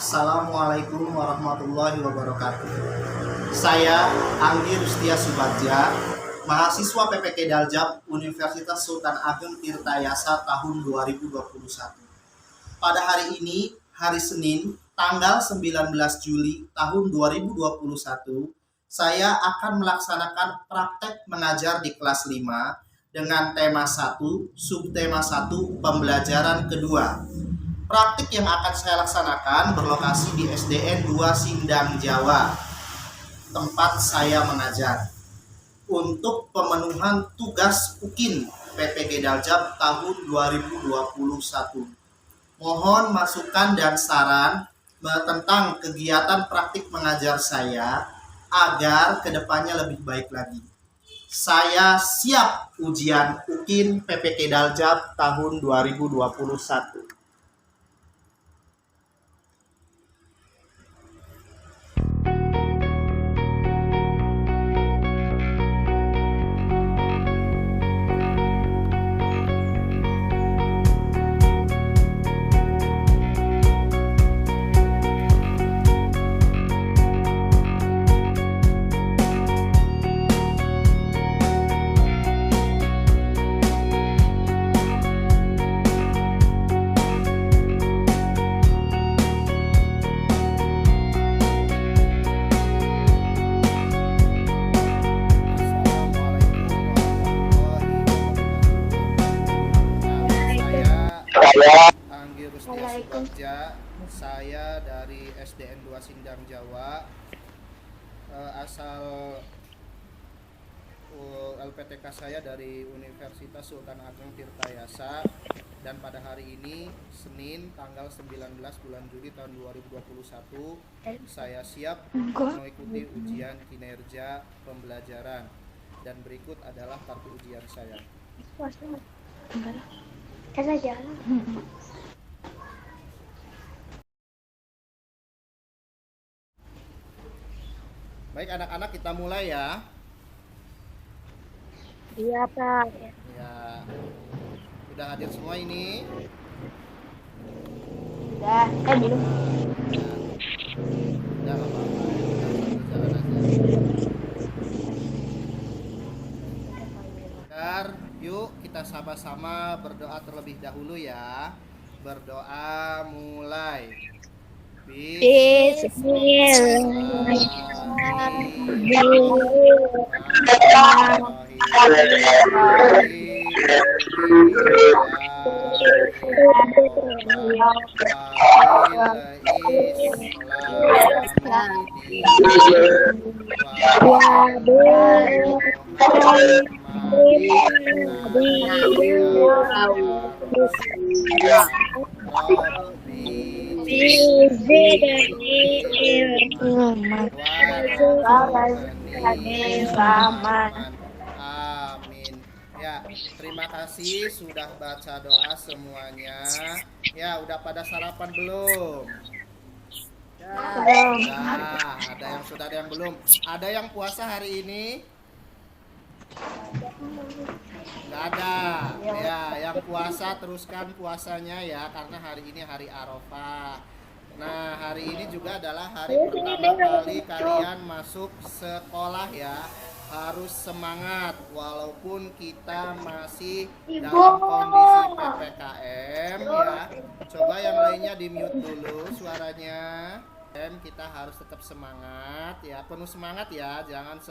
Assalamualaikum warahmatullahi wabarakatuh. Saya Anggi Rustia Subagja, mahasiswa PPK Daljab Universitas Sultan Ageng Tirtayasa tahun 2021. Pada hari ini, hari Senin, tanggal 19 Juli tahun 2021, saya akan melaksanakan praktek mengajar di kelas 5 dengan tema 1, subtema 1, pembelajaran kedua. Praktik yang akan saya laksanakan berlokasi di SDN 2 Sindang Jawa, tempat saya mengajar. Untuk pemenuhan tugas UKIN PPG Daljab tahun 2021. Mohon masukan dan saran tentang kegiatan praktik mengajar saya agar kedepannya lebih baik lagi. Saya siap ujian UKIN PPK Daljab tahun 2021. Anggi Rustia Subagja, saya dari SDN 2 Sindang Jawa, asal LPTK saya dari Universitas Sultan Ageng Tirtayasa, dan pada hari ini Senin tanggal 19 bulan Juli tahun 2021 saya siap mengikuti ujian kinerja pembelajaran, dan berikut adalah kartu ujian saya. Baik anak-anak, kita mulai ya. Iya Pak. Ya, udah hadir semua ini? Udah, belum. Udah nggak apa-apa. Jalan aja. Yuk kita sama-sama berdoa terlebih dahulu ya. Berdoa mulai. Amin. Ya, terima kasih sudah baca doa semuanya. Ya, udah pada sarapan belum? Nah, ada yang sudah, ada yang belum. Ada yang puasa hari ini? Nggak ada. Ya, yang puasa teruskan puasanya ya, karena hari ini hari Arafah. Nah, hari ini juga adalah hari pertama kali kalian masuk sekolah ya. Harus semangat walaupun kita masih dalam kondisi PPKM ya. Coba yang lainnya di mute dulu suaranya. Dan kita harus tetap semangat ya, penuh semangat ya. Jangan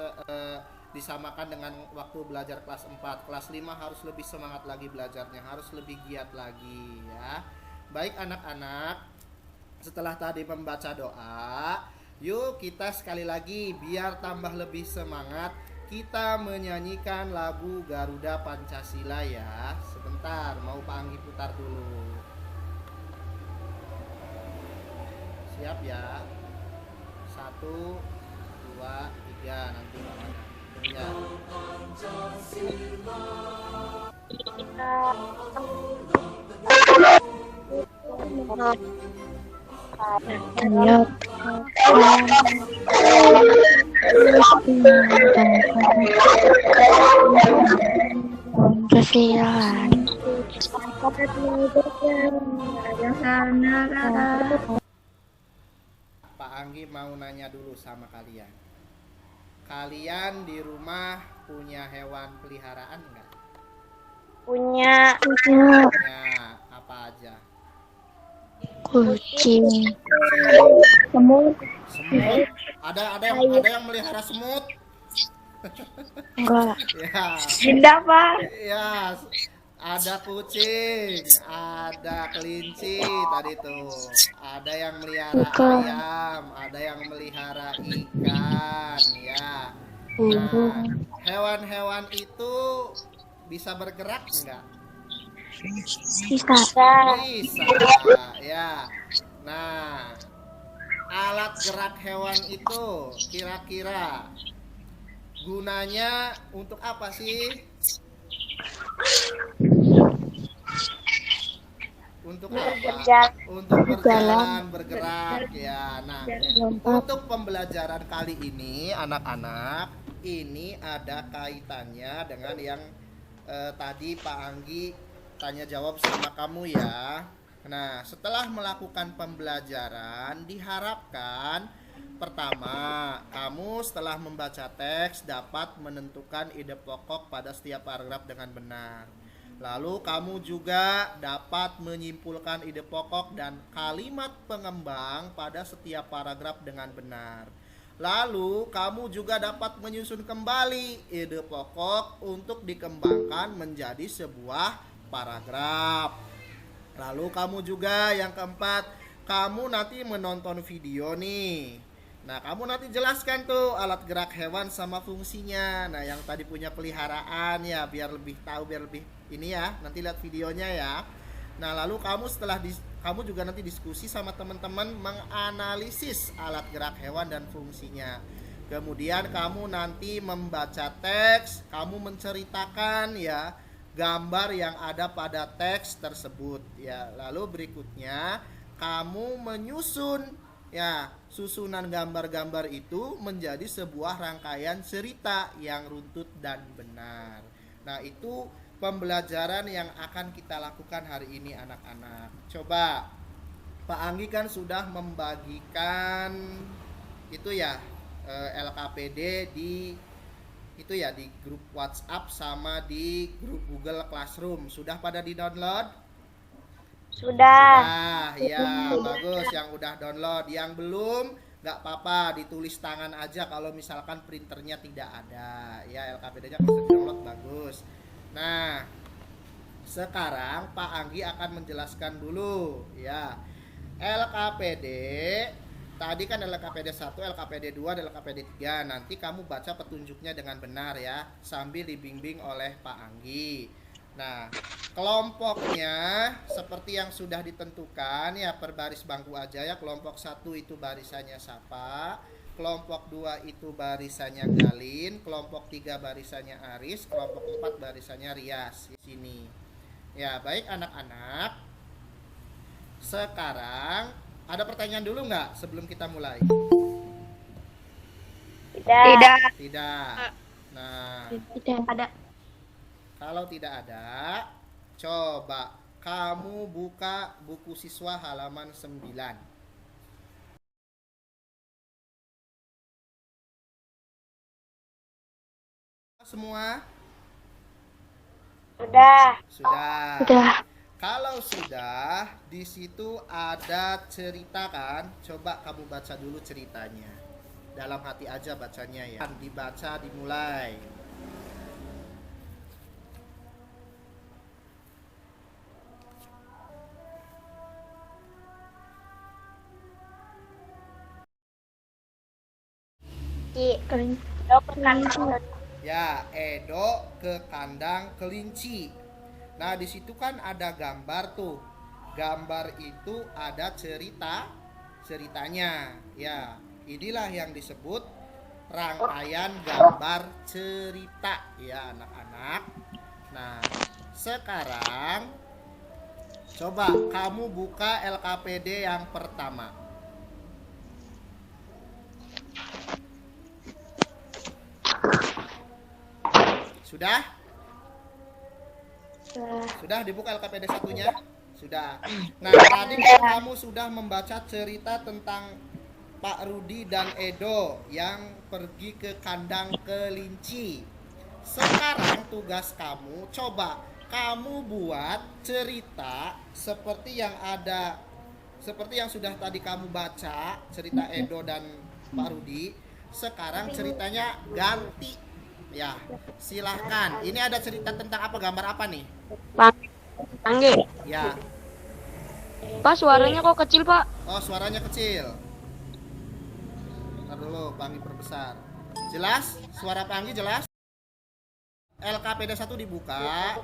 disamakan dengan waktu belajar kelas 4. Kelas 5 harus lebih semangat lagi belajarnya, harus lebih giat lagi ya. Baik anak-anak, setelah tadi membaca doa, yuk kita sekali lagi biar tambah lebih semangat, kita menyanyikan lagu Garuda Pancasila ya. Sebentar, mau Pak Anggi putar dulu. Siap ya? 1, 2, 3, nanti namanya. Ya. Anggi mau nanya dulu sama kalian. Kalian di rumah punya hewan peliharaan nggak? Punya. Punya apa aja? Kucing. Semut. Semut. Ada yang melihara semut? Enggak. Ya. Tidak, Pak. Ya, ada kucing, ada kelinci tadi tuh. Ada yang melihara Ikan. ayam, ada yang melihara ikan, ya. Nah, Burung. hewan-hewan itu bisa bergerak enggak? Bisa. Bisa, ya. Nah, alat gerak hewan itu kira-kira gunanya untuk apa sih? Untuk apa? Untuk berjalan, bergerak ya. Nah, untuk pembelajaran kali ini anak-anak, ini ada kaitannya dengan yang tadi Pak Anggi tanya jawab sama kamu ya. Nah, setelah melakukan pembelajaran diharapkan pertama, kamu setelah membaca teks dapat menentukan ide pokok pada setiap paragraf dengan benar. Lalu kamu juga dapat menyimpulkan ide pokok dan kalimat pengembang pada setiap paragraf dengan benar. Lalu kamu juga dapat menyusun kembali ide pokok untuk dikembangkan menjadi sebuah paragraf. Lalu kamu juga yang keempat, kamu nanti menonton video nih. Nah, kamu nanti jelaskan tuh alat gerak hewan sama fungsinya. Nah, yang tadi punya peliharaan ya, biar lebih tahu, biar lebih ini ya. Nanti lihat videonya ya. Nah, lalu kamu kamu juga nanti diskusi sama teman-teman menganalisis alat gerak hewan dan fungsinya. Kemudian kamu nanti membaca teks, kamu menceritakan ya gambar yang ada pada teks tersebut ya. Lalu berikutnya kamu menyusun ya susunan gambar-gambar itu menjadi sebuah rangkaian cerita yang runtut dan benar. Nah, itu pembelajaran yang akan kita lakukan hari ini anak-anak. Coba Pak Anggi kan sudah membagikan itu ya LKPD di itu ya di grup WhatsApp sama di grup Google Classroom. Sudah pada di-download? Sudah. Ya bagus yang udah download. Yang belum nggak apa-apa, ditulis tangan aja kalau misalkan printernya tidak ada. Ya LKPD-nya bisa di-download, bagus. Nah, sekarang Pak Anggi akan menjelaskan dulu ya. LKPD tadi kan LKPD 1, LKPD 2, dan LKPD 3. Nanti kamu baca petunjuknya dengan benar ya, sambil dibimbing oleh Pak Anggi. Nah, kelompoknya seperti yang sudah ditentukan ya, per baris bangku aja ya. Kelompok 1 itu barisannya Sapa, kelompok 2 itu barisannya Galin, kelompok 3 barisannya Aris, kelompok 4 barisannya Rias di sini. Ya, baik anak-anak. Sekarang ada pertanyaan dulu nggak sebelum kita mulai? Tidak. Tidak. Nah, Tidak ada. kalau tidak ada, coba kamu buka buku siswa halaman 9. Semua? Sudah. Sudah. Kalau sudah, di situ ada cerita kan? Coba kamu baca dulu ceritanya. Dalam hati aja bacanya ya. Dibaca, dimulai. Ya, Edo ke kandang kelinci. Nah, di situ kan ada gambar tuh. Gambar itu ada ceritanya. Ya, inilah yang disebut rangkaian gambar cerita ya anak-anak. Nah, sekarang coba kamu buka LKPD yang pertama. Sudah? Sudah dibuka LKPD satunya? Sudah. Nah, tadi kamu sudah membaca cerita tentang Pak Rudi dan Edo yang pergi ke kandang kelinci. Sekarang tugas kamu, coba kamu buat cerita seperti yang sudah tadi kamu baca, cerita Edo dan Pak Rudi. Sekarang ceritanya ganti. Ya, silahkan. Ini ada cerita tentang apa? Gambar apa nih? Panggil. Ya. Pak, suaranya kok kecil, Pak? Oh, suaranya kecil. Ntar dulu, Panggi perbesar. Jelas? Suara Panggi jelas? LKPD 1 dibuka.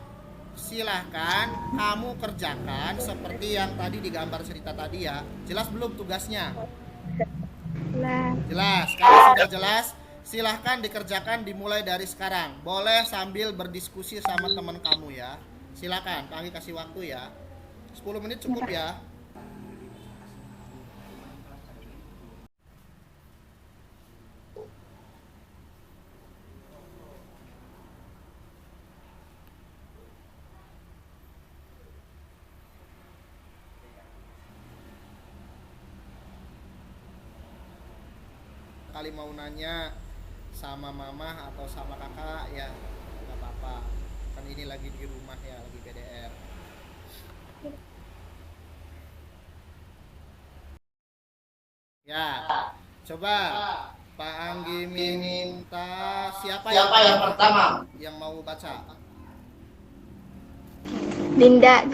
Silahkan kamu kerjakan seperti yang tadi digambar cerita tadi ya. Jelas belum tugasnya? Jelas. Kalau sudah jelas, silahkan dikerjakan dimulai dari sekarang. Boleh sambil berdiskusi sama teman kamu ya. Silahkan, Panggi kasih waktu ya. 10 menit cukup ya. Kali mau nanya sama mama atau sama kakak ya nggak apa-apa, kan ini lagi di rumah ya, lagi PDR. Ya, coba Pak Anggi minta siapa yang pertama yang mau baca? Dinda.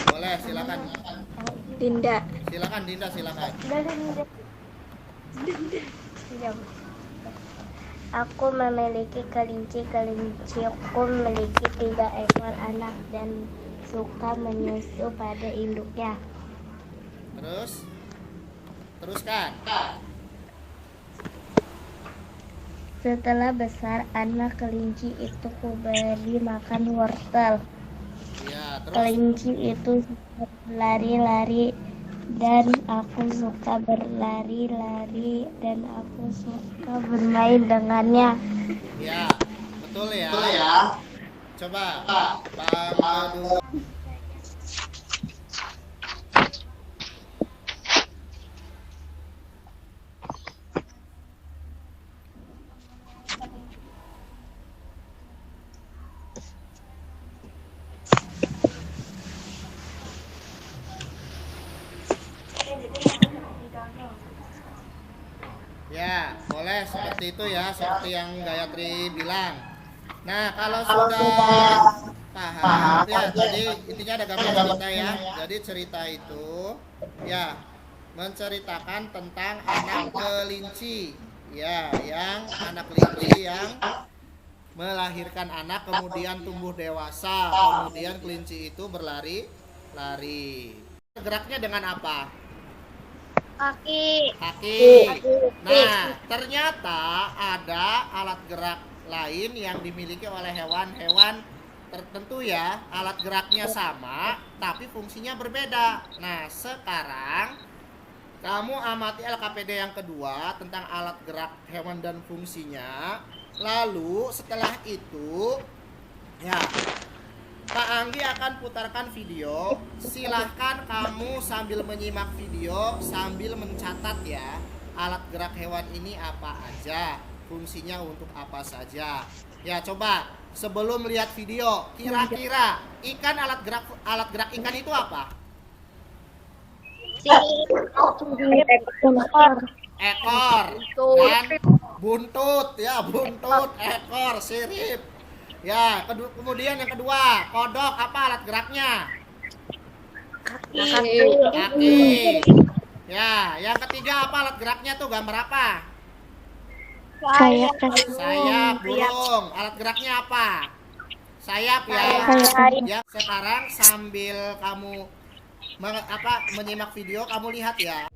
Boleh, silakan. Dinda. Silakan Dinda, silakan. Aku memiliki kelinci. Kelinciku memiliki 3 ekor anak dan suka menyusu pada induknya. Teruskan. Setelah besar, anak kelinci itu kuberi makan wortel. Ya, terus. Kelinci itu suka berlari-lari dan aku suka berlari-lari dan aku suka bermain dengannya. Ya, betul ya. Coba Pak dulu. Ya, boleh seperti itu ya, seperti yang Gayatri bilang. Nah, kalau sudah paham, ya, jadi intinya ada gambar cerita ya. Jadi cerita itu ya menceritakan tentang anak kelinci, ya, yang anak kelinci yang melahirkan anak, kemudian tumbuh dewasa, kemudian kelinci itu berlari-lari. Geraknya dengan apa? Kaki. Nah, ternyata ada alat gerak lain yang dimiliki oleh hewan-hewan tertentu ya. Alat geraknya sama, tapi fungsinya berbeda. Nah, sekarang kamu amati LKPD yang kedua tentang alat gerak hewan dan fungsinya. Lalu setelah itu, ya, Pak Anggi akan putarkan video. Silahkan kamu sambil menyimak video, sambil mencatat ya, alat gerak hewan ini apa aja, fungsinya untuk apa saja. Ya, coba sebelum lihat video, kira-kira alat gerak ikan itu apa? Ekor dan buntut ya, buntut, ekor, sirip. Ya, kemudian yang kedua, kodok, apa alat geraknya? Kaki. Ya, yang ketiga apa alat geraknya tuh, gambar apa? Sayap burung. Alat geraknya apa? Sayap ya. Ya, sekarang sambil kamu menyimak video, kamu lihat ya.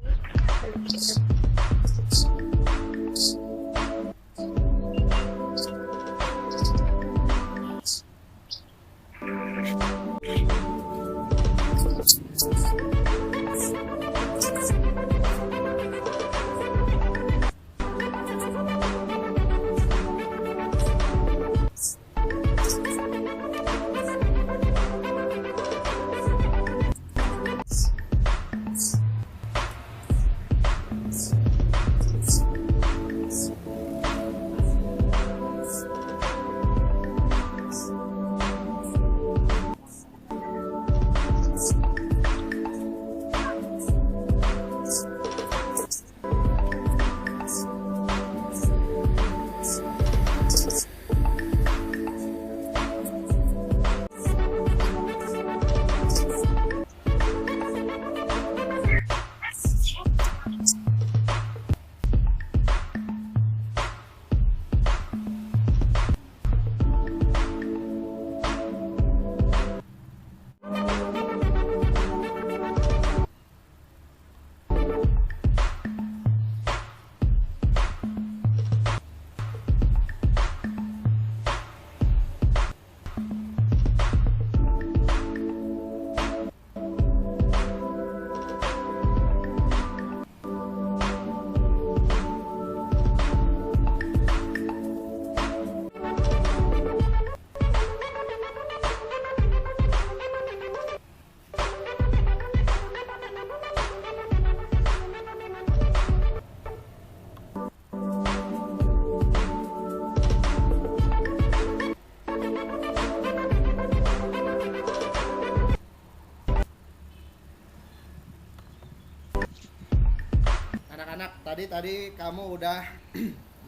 tadi kamu udah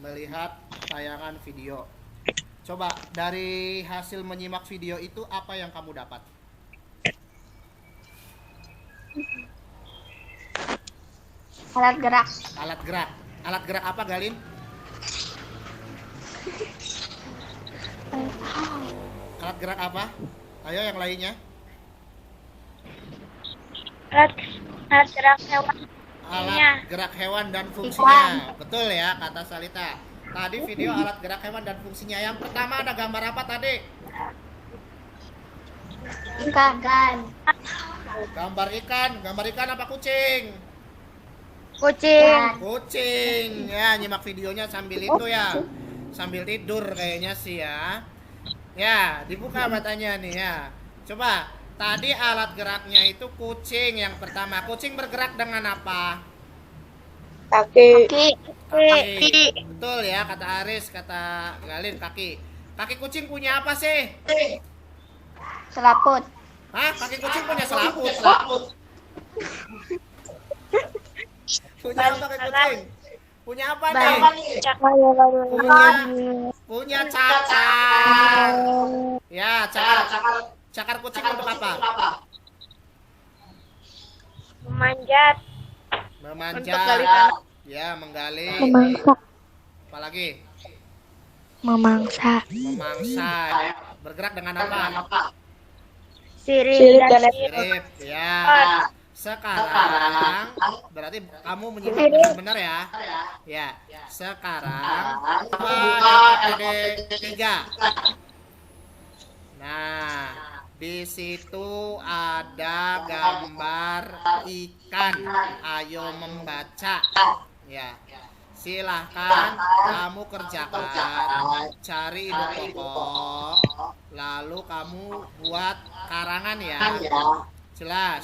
melihat tayangan video. Coba dari hasil menyimak video itu apa yang kamu dapat? Alat gerak. Alat gerak. Alat gerak apa, Galin? Alat gerak apa? Ayo yang lainnya. Alat gerak hewan. Alat gerak hewan dan fungsinya. Betul ya kata Salita. Tadi video alat gerak hewan dan fungsinya. Yang pertama ada gambar apa tadi? Ikan. Gambar ikan. Gambar ikan apa kucing? Kucing. Kucing. Ya, nyimak videonya sambil itu ya. Sambil tidur kayaknya sih ya. Ya, dibuka matanya nih ya. Coba, tadi alat geraknya itu kucing yang pertama. Kucing bergerak dengan apa? Kaki. Kaki. Betul ya, kata Aris, kata Galin kaki. Kaki kucing punya apa sih? Selaput. Hah? Kaki kucing punya selaput. Punya apa kaki kucing? Punya apa nih? Punya cakar. Ya, cakar kucing untuk apa? Memanjat. Memanjat. Ya, menggali. Memangsa. Apalagi? Memangsa. Memangsa. Bergerak dengan apa? Sirip dan Sirip. Ya. Sekarang berarti kamu menyimak benar-benar ya. Ya. Sekarang buka APD 3. Nah, di situ ada gambar ikan. Ayo membaca. Ya. Silahkan kamu kerjakan, cari ide pokok, lalu kamu buat karangan ya. Jelas?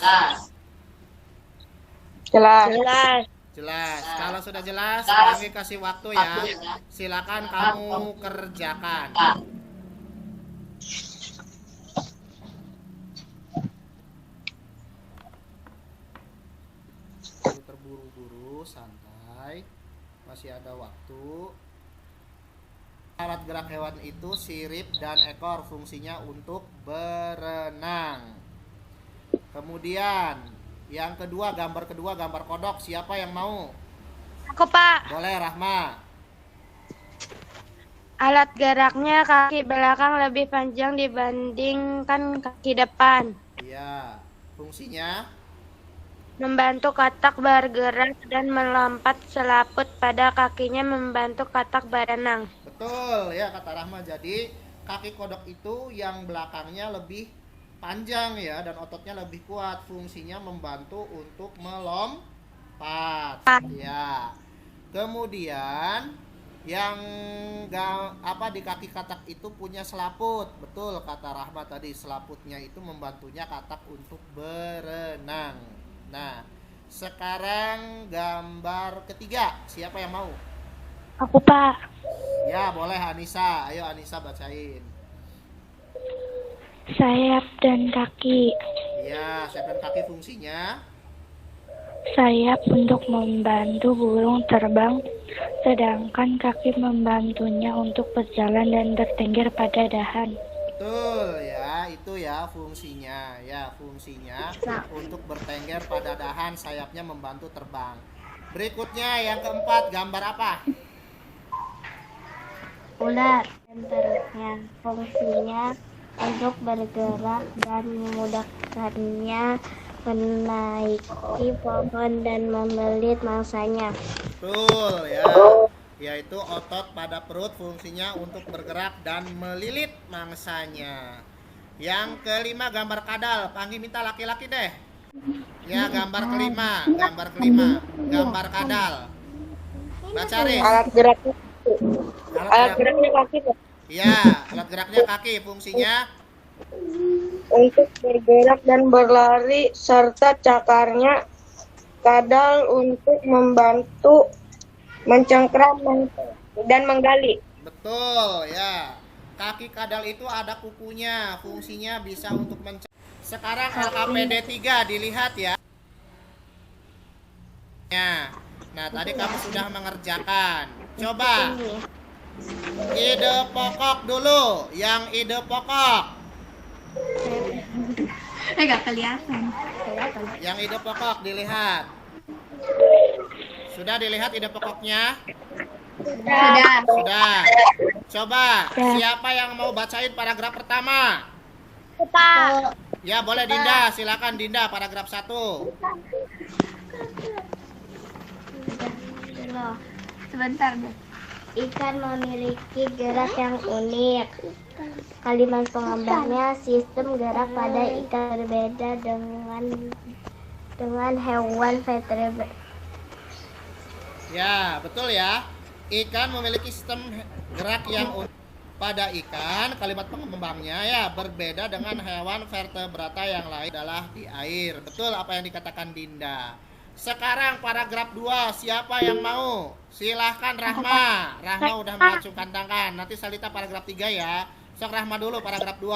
Jelas. Kalau sudah jelas, kami kasih waktu ya. Silakan kamu kerjakan. Terburu-buru, santai. Masih ada waktu. Alat gerak hewan itu sirip dan ekor, fungsinya untuk berenang. Kemudian yang kedua, gambar kodok. Siapa yang mau? Aku, Pak. Boleh, Rahma. Alat geraknya kaki belakang lebih panjang dibandingkan kaki depan. Iya. Fungsinya? Membantu katak bergerak dan melompat, selaput pada kakinya membantu katak berenang. Betul ya kata Rahma. Jadi kaki kodok itu yang belakangnya lebih panjang ya dan ototnya lebih kuat. Fungsinya membantu untuk melompat. Ya. Kemudian yang di kaki katak itu punya selaput. Betul kata Rahma tadi, selaputnya itu membantunya katak untuk berenang. Nah, sekarang gambar ketiga. Siapa yang mau? Aku, Pak. Ya, boleh Anissa. Ayo Anissa bacain. Sayap dan kaki. Ya, sayap dan kaki fungsinya. Sayap untuk membantu burung terbang, sedangkan kaki membantunya untuk berjalan dan bertengger pada dahan. Betul ya, itu ya fungsinya. Ya, fungsinya untuk bertengger pada dahan, sayapnya membantu terbang. Berikutnya yang keempat, gambar apa? Ular dan perutnya. Fungsinya untuk bergerak dan memudahkannya menaiki pohon dan membelit mangsanya. Betul ya. Yaitu otot pada perut, fungsinya untuk bergerak dan melilit mangsanya. Yang kelima, gambar kadal. Panggi minta laki-laki deh. Ya, gambar kelima. Gambar kadal. Baca Riz. Alat geraknya kaki, Pak. Iya, alat geraknya kaki. Fungsinya Untuk bergerak dan berlari, serta cakarnya kadal untuk membantu mencengkram dan menggali. betul ya. Kaki kadal itu ada kukunya. Fungsinya bisa untuk Sekarang LKPD 3 dilihat ya. Nah, tadi kamu sudah mengerjakan. Coba ide pokok dulu. Yang ide pokok. Nggak kelihatan. Yang ide pokok dilihat. Sudah dilihat ide pokoknya? Sudah. Sudah. Coba siapa yang mau bacain paragraf pertama? Kita. Ya, boleh Dinda. Silakan Dinda paragraf 1. Loh. Sebentar deh. Ikan memiliki gerak yang unik. Kalimat pengembangannya, sistem gerak pada ikan berbeda dengan hewan vertebrata. Ya, betul ya. Ikan memiliki sistem gerak yang unik pada ikan. Kalimat pengembangnya ya berbeda dengan hewan vertebrata yang lain adalah di air. Betul apa yang dikatakan Dinda. Sekarang paragraf 2, siapa yang mau? Silahkan Rahma. Rahma udah mengacungkan tangan. Nanti Salita paragraf 3 ya. Sok Rahma dulu paragraf 2.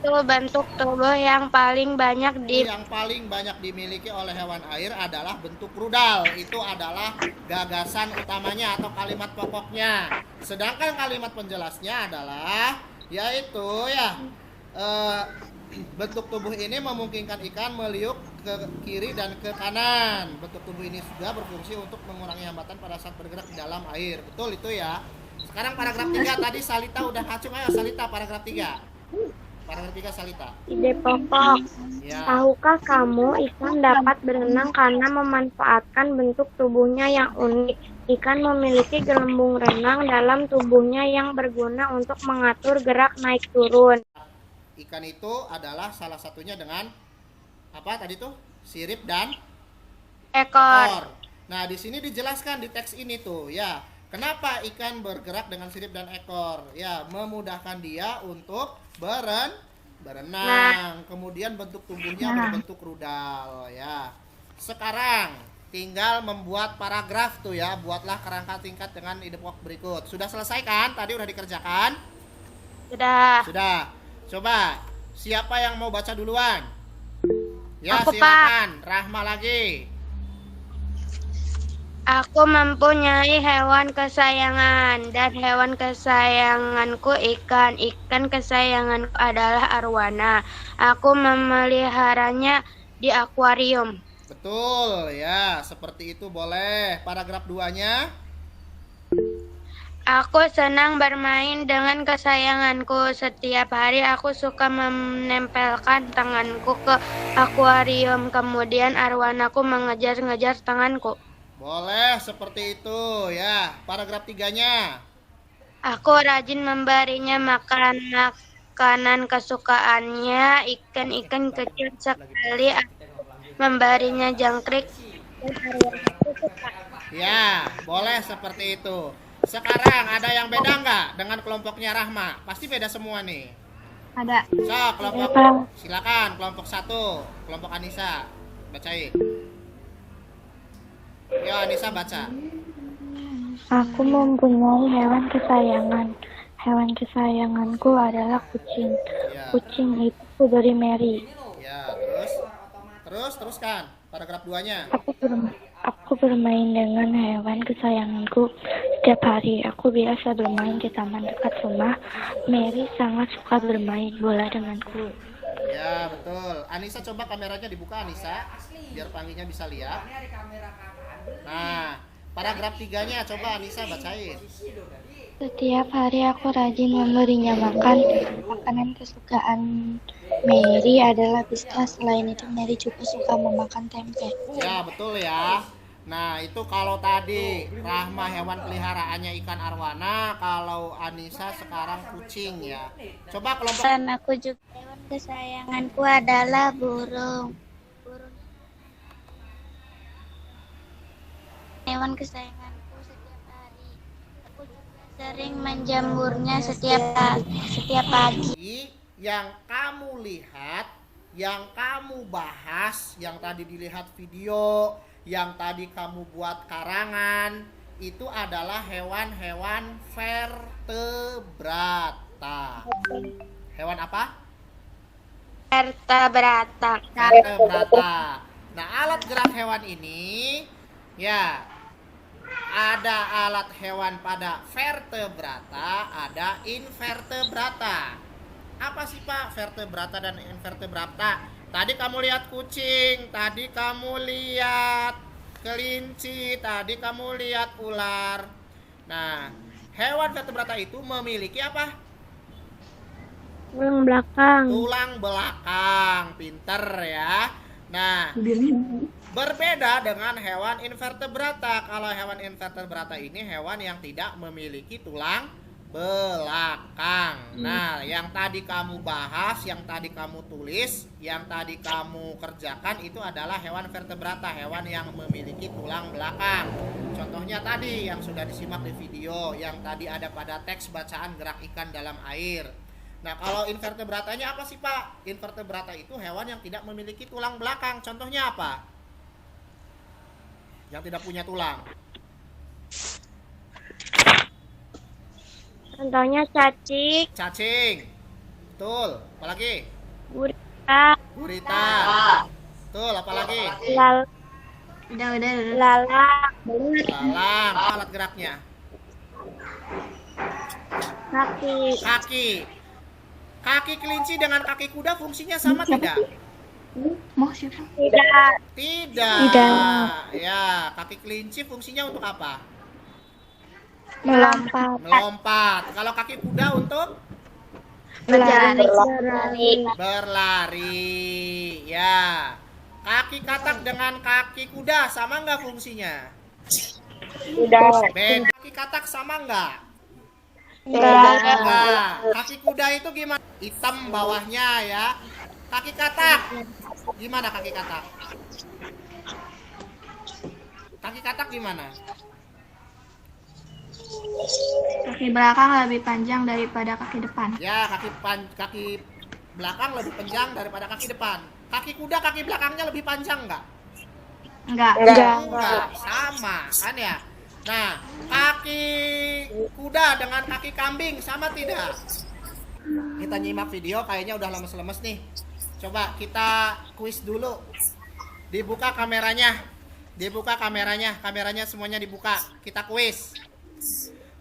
Satu, bentuk tubuh yang paling banyak Yang paling banyak dimiliki oleh hewan air adalah bentuk rudal. Itu adalah gagasan utamanya atau kalimat pokoknya. Sedangkan kalimat penjelasnya adalah yaitu ya bentuk tubuh ini memungkinkan ikan meliuk ke kiri dan ke kanan. Bentuk tubuh ini juga berfungsi untuk mengurangi hambatan pada saat bergerak di dalam air. Betul itu ya. Sekarang paragraf 3 tadi Salita udah ngacung. Ayo Salita paragraf 3. Paragraf 3 Salita. ide pokok. Ya. Tahukah kamu ikan dapat berenang karena memanfaatkan bentuk tubuhnya yang unik. Ikan memiliki gelembung renang dalam tubuhnya yang berguna untuk mengatur gerak naik turun. Ikan itu adalah salah satunya dengan apa tadi tuh? Sirip dan Ekor. Nah, di sini dijelaskan di teks ini tuh ya. Kenapa ikan bergerak dengan sirip dan ekor? Ya, memudahkan dia untuk berenang. Kemudian bentuk tubuhnya berbentuk rudal ya. Sekarang tinggal membuat paragraf tuh ya. Buatlah kerangka tingkat dengan ide pokok berikut. Sudah selesai kan? Tadi udah dikerjakan? Sudah. Sudah. Coba siapa yang mau baca duluan? Ya, Aku, silakan. Rahma lagi. Aku mempunyai hewan kesayangan dan hewan kesayanganku ikan. Ikan kesayanganku adalah arwana. Aku memeliharanya di akuarium. Betul ya, seperti itu boleh. Paragraf 2-nya. Aku senang bermain dengan kesayanganku. Setiap hari aku suka menempelkan tanganku ke akuarium. Kemudian arwanaku mengejar-ngejar tanganku. Boleh seperti itu ya. Paragraf 3-nya. Aku rajin memberinya makan makanan kesukaannya. Ikan-ikan kecil sekali. Aku memberinya jangkrik. Dan arwanaku suka. Ya, boleh seperti itu. Sekarang ada yang beda nggak dengan kelompoknya Rahma? Pasti beda semua nih. Ada. So, silakan kelompok 1, kelompok Anissa. Bacain. Yo, Anissa baca. Aku mempunyai hewan kesayangan. Hewan kesayanganku adalah kucing. Ya. Kucing itu dari Mary. Ya, teruskan. Paragraf 2-nya. Aku bermain dengan hewan kesayanganku setiap hari. Aku biasa bermain di taman dekat rumah. Mary sangat suka bermain bola denganku. Ya, betul. Anissa coba kameranya dibuka Anissa, biar panggilnya bisa lihat. Nah, paragraf 3-nya coba Anissa bacain. Setiap hari aku rajin memberinya makan. Makanan kesukaan Mary adalah biskuit. Selain itu, Mary juga suka memakan tempe. Ya, betul ya. Nah, itu kalau tadi Rahma hewan peliharaannya ikan arwana, kalau Anissa sekarang kucing ya. Coba kelompok Dan aku juga hewan kesayanganku adalah burung. Hewan kesayanganku setiap hari. Aku juga sering menjemurnya setiap pagi. yang kamu lihat, yang kamu bahas, yang tadi dilihat video, yang tadi kamu buat karangan, itu adalah hewan-hewan vertebrata. Hewan apa? Vertebrata. Vertebrata. Nah, alat gerak hewan ini ya ada alat hewan pada vertebrata, ada invertebrata. Apa sih Pak vertebrata dan invertebrata? Tadi kamu lihat kucing, tadi kamu lihat kelinci, tadi kamu lihat ular. Nah, hewan vertebrata itu memiliki apa? Tulang belakang. Tulang belakang. Pinter ya. Nah, berbeda dengan hewan invertebrata. Kalau hewan invertebrata ini hewan yang tidak memiliki tulang belakang. Nah, yang tadi kamu bahas, yang tadi kamu tulis, yang tadi kamu kerjakan itu adalah hewan vertebrata, hewan yang memiliki tulang belakang. Contohnya tadi yang sudah disimak di video, yang tadi ada pada teks bacaan gerak ikan dalam air. Nah, kalau invertebratanya apa sih Pak? Invertebrata itu hewan yang tidak memiliki tulang belakang. Contohnya apa? Yang tidak punya tulang. Contohnya cacing, Cacing. Betul. Apalagi? gurita, Gurita. Betul. Apalagi? Udah. lalat, Lalang. Apa alat geraknya? kaki, Kaki. Kaki kelinci dengan kaki kuda fungsinya sama tidak? Mau siapa? tidak, Tidak. Tidak. Ya, kaki kelinci fungsinya untuk apa? melompat, Melompat. Kalau kaki kuda untuk berlari, berlari. Ya. Kaki katak dengan kaki kuda sama nggak fungsinya? Tidak. Beda. Kaki katak sama nggak? tidak, Nah, kaki kuda itu gimana? Hitam bawahnya ya. Kaki katak. Gimana kaki katak? Kaki katak gimana? Kaki belakang lebih panjang daripada kaki depan. Ya, kaki belakang lebih panjang daripada kaki depan. Kaki kuda kaki belakangnya lebih panjang nggak? Enggak. Enggak, sama kan ya. Nah, kaki kuda dengan kaki kambing sama tidak? Kita nyimak video kayaknya udah lemes-lemes nih. Coba kita kuis dulu. Dibuka kameranya. Dibuka kameranya. Kameranya semuanya dibuka. Kita kuis.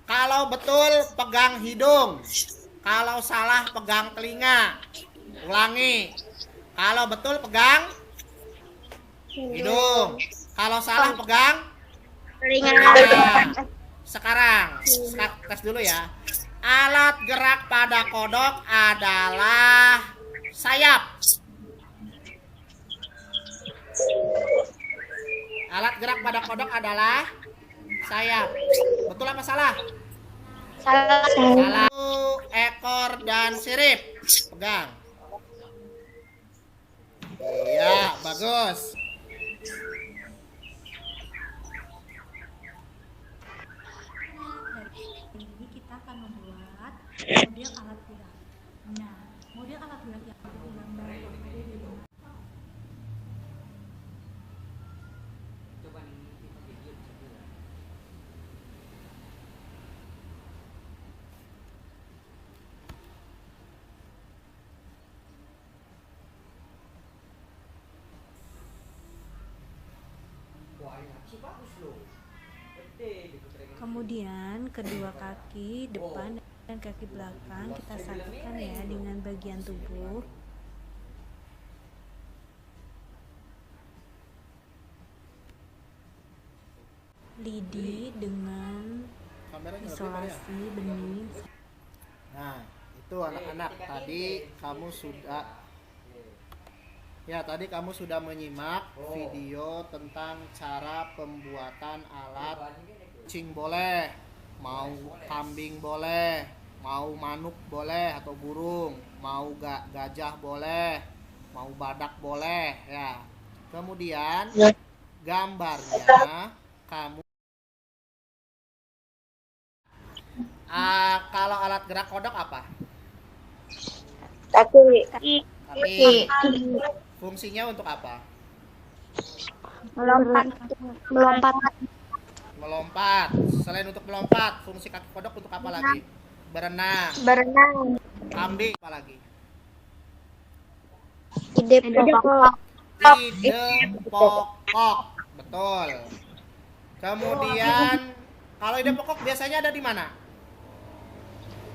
Kalau betul pegang hidung. Kalau salah pegang telinga. Ulangi. Kalau betul pegang hidung. Kalau salah pegang telinga, telinga. Sekarang tes dulu ya. Alat gerak pada kodok adalah sayap. Alat gerak pada kodok adalah sayap. Betul apa salah? salah, Salah. Ekor dan sirip. Pegang. Iya, bagus. Hari ini kita akan membuat model alat gerak. Nah, model alat gerak yang ada di gambar yang ada di rumah. Kemudian kedua kaki depan dan kaki belakang kita satukan ya dengan bagian tubuh. Lidi dengan Kameranya lebih kali ya? isolasi bening. Nah, itu anak-anak tadi kamu sudah tadi kamu sudah menyimak video tentang cara pembuatan alat kucing boleh, mau kambing boleh, mau manuk boleh atau burung, mau gajah boleh, mau badak boleh ya. Kemudian gambarnya kamu kalau alat gerak kodok apa? Kaki. Kaki. Fungsinya untuk apa? melompat, Melompat. Selain untuk melompat, fungsi kaki kodok untuk apa lagi? Berenang. berenang, Kambing apa lagi? hidup pokok, ide pokok. Betul. Kemudian kalau ide pokok biasanya ada di mana?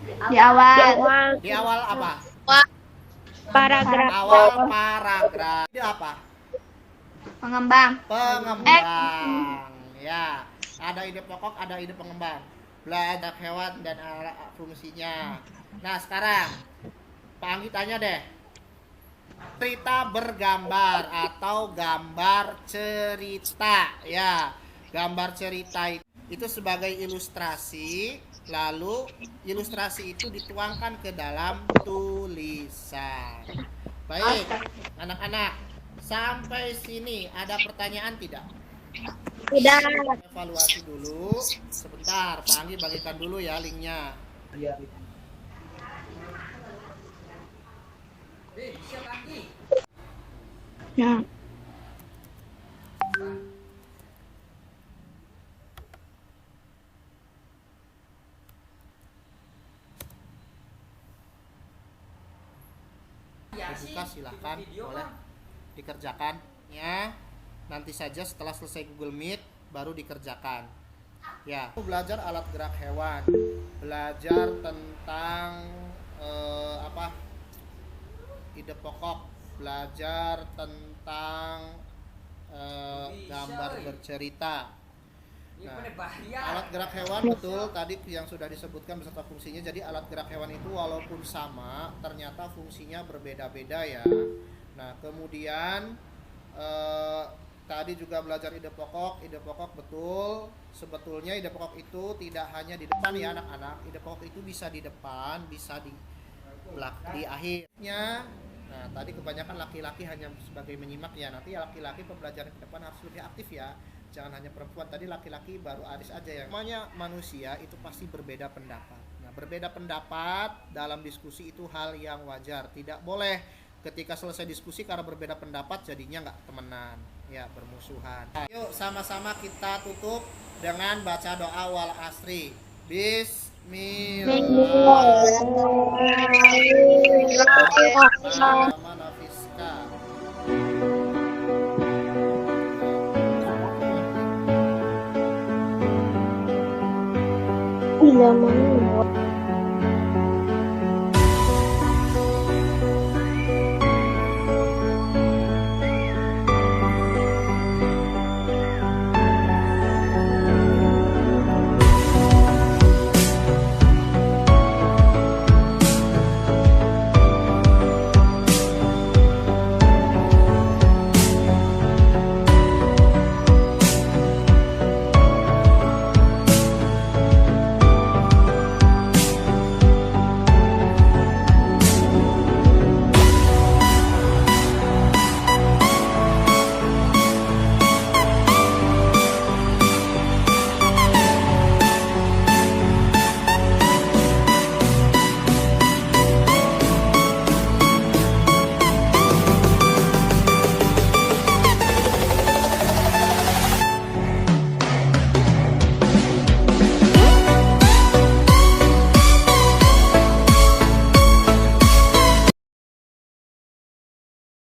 Di awal. Di awal apa? Paragraf. Awal paragraf. Ide apa? Pengembang. Pengembang. Ya, ada ide pokok, ada ide pengembang. Belajar hewan dan fungsinya. Nah, sekarang Pak Anggi tanya deh. Cerita bergambar atau gambar cerita, ya. Gambar cerita itu sebagai ilustrasi, lalu ilustrasi itu dituangkan ke dalam tulisan. Baik, anak-anak, sampai sini ada pertanyaan tidak? Tidak. Evaluasi dulu. Sebentar, Pak Anggi bagikan dulu ya linknya. Nah, Dibuka silahkan, boleh dikerjakan ya. Nanti saja setelah selesai Google Meet baru dikerjakan. Ya, belajar alat gerak hewan, belajar tentang ide pokok, belajar tentang gambar bercerita. Nah, alat gerak hewan betul tadi yang sudah disebutkan beserta fungsinya. Jadi alat gerak hewan itu walaupun sama, ternyata fungsinya berbeda-beda ya. Nah, kemudian tadi juga belajar ide pokok. Ide pokok betul. Sebetulnya ide pokok itu tidak hanya di depan ya anak-anak. Ide pokok itu bisa di depan, bisa di akhirnya. Nah, tadi kebanyakan laki-laki hanya sebagai menyimak ya. Nanti laki-laki pembelajaran ke depan harus lebih aktif ya. Jangan hanya perempuan. Tadi laki-laki baru Aris aja ya. Namanya manusia itu pasti berbeda pendapat. Nah, berbeda pendapat dalam diskusi itu hal yang wajar. Tidak boleh ketika selesai diskusi karena berbeda pendapat jadinya nggak temenan, ya bermusuhan. Yuk sama-sama kita tutup dengan baca doa wal asri. Bila mana